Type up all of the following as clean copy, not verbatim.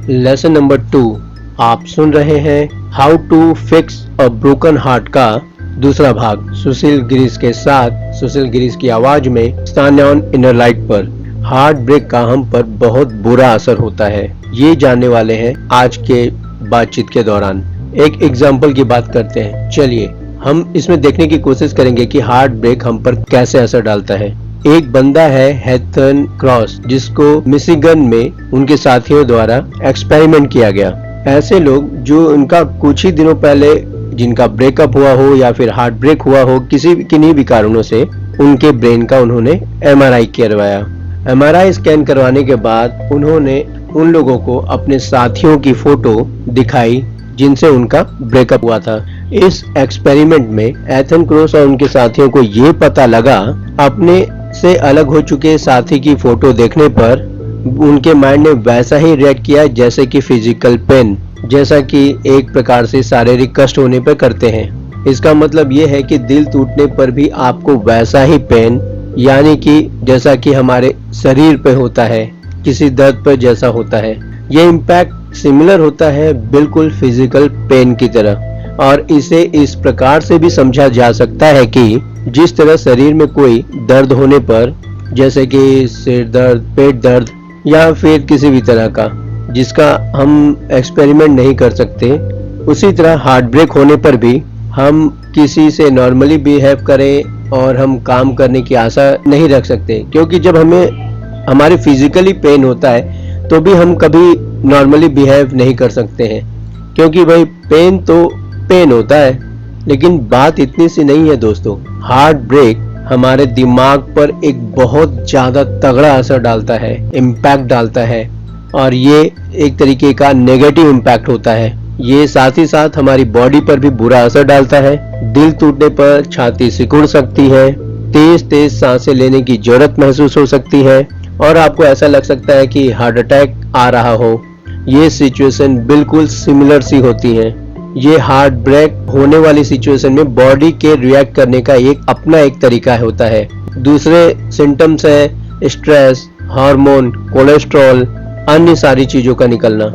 Lesson number 2 आप सुन रहे हैं how to fix a broken heart का दूसरा भाग सुशील गिरीश के साथ सुशील गिरीश की आवाज में स्टैंड ऑन इनर लाइट पर। हार्ट ब्रेक का हम पर बहुत बुरा असर होता है, ये जानने वाले हैं आज के बातचीत के दौरान। एक एग्जाम्पल की बात करते हैं। चलिए हम इसमें देखने की कोशिश करेंगे कि हार्ट ब्रेक हम पर कैसे असर डालता है। एक बंदा है हेथन क्रॉस, जिसको मिशिगन में उनके साथियों द्वारा एक्सपेरिमेंट किया गया। ऐसे लोग जो उनका कुछ ही दिनों पहले जिनका ब्रेकअप हुआ हो या फिर हार्ट ब्रेक हुआ हो, किन्हीं भी कारणों से उनके ब्रेन का उन्होंने MRI करवाया। MRI स्कैन करवाने के बाद उन्होंने उन लोगों को अपने साथियों की फोटो दिखाई जिनसे उनका ब्रेकअप हुआ था। इस एक्सपेरिमेंट में एथन क्रॉस और उनके साथियों को ये पता लगा, अपने से अलग हो चुके साथी की फोटो देखने पर उनके माइंड ने वैसा ही रिएक्ट किया जैसे कि फिजिकल पेन, जैसा कि एक प्रकार से शारीरिक कष्ट होने पर करते हैं। इसका मतलब ये है कि दिल टूटने पर भी आपको वैसा ही पेन, यानी कि जैसा कि हमारे शरीर पे होता है, किसी दर्द पर जैसा होता है, ये इम्पैक्ट सिमिलर होता है बिल्कुल फिजिकल पेन की तरह। और इसे इस प्रकार से भी समझा जा सकता है कि जिस तरह शरीर में कोई दर्द होने पर, जैसे कि सिर दर्द, पेट दर्द या फिर किसी भी तरह का जिसका हम एक्सपेरिमेंट नहीं कर सकते, उसी तरह हार्ट ब्रेक होने पर भी हम किसी से नॉर्मली बिहेव करें और हम काम करने की आशा नहीं रख सकते, क्योंकि जब हमें हमारे फिजिकली पेन होता है तो भी हम कभी नॉर्मली बिहेव नहीं कर सकते हैं, क्योंकि भाई पेन तो पेन होता है। लेकिन बात इतनी सी नहीं है दोस्तों, हार्ट ब्रेक हमारे दिमाग पर एक बहुत ज्यादा तगड़ा असर डालता है, इम्पैक्ट डालता है, और ये एक तरीके का नेगेटिव इम्पैक्ट होता है। ये साथ ही साथ हमारी बॉडी पर भी बुरा असर डालता है। दिल टूटने पर छाती सिकुड़ सकती है, तेज तेज सांसें लेने की जरूरत महसूस हो सकती है और आपको ऐसा लग सकता है कि हार्ट अटैक आ रहा हो। ये सिचुएशन बिल्कुल सिमिलर सी होती है। ये हार्ट ब्रेक होने वाली सिचुएशन में बॉडी के रिएक्ट करने का अपना एक तरीका होता है। दूसरे सिम्टम्स है स्ट्रेस, हार्मोन, कोलेस्ट्रॉल, अन्य सारी चीजों का निकलना।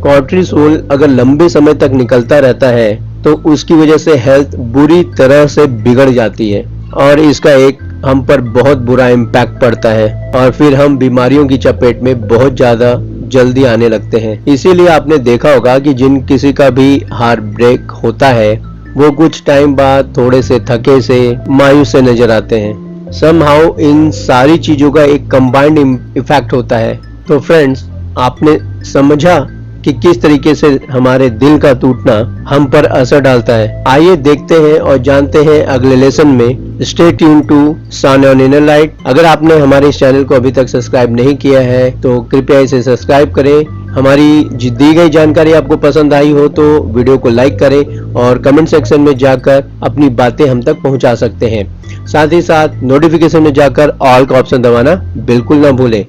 कॉर्टिसोल अगर लंबे समय तक निकलता रहता है तो उसकी वजह से हेल्थ बुरी तरह से बिगड़ जाती है और इसका एक हम पर बहुत बुरा इम्पैक्ट पड़ता है और फिर हम बीमारियों की चपेट में बहुत ज्यादा जल्दी आने लगते हैं। इसीलिए आपने देखा होगा कि जिन किसी का भी हार्ट ब्रेक होता है वो कुछ टाइम बाद थोड़े से थके से, मायूस से नजर आते हैं। समहाउ इन सारी चीजों का एक कंबाइंड इफेक्ट होता है। तो फ्रेंड्स, आपने समझा कि किस तरीके से हमारे दिल का टूटना हम पर असर डालता है। आइए देखते हैं और जानते हैं अगले लेसन में। Stay tune to stand on inner light. अगर आपने हमारे इस चैनल को अभी तक सब्सक्राइब नहीं किया है तो कृपया इसे सब्सक्राइब करें। हमारी दी गई जानकारी आपको पसंद आई हो तो वीडियो को लाइक करें और कमेंट सेक्शन में जाकर अपनी बातें हम तक पहुंचा सकते हैं। साथ ही साथ नोटिफिकेशन में जाकर ऑल का ऑप्शन दबाना बिल्कुल ना भूलें।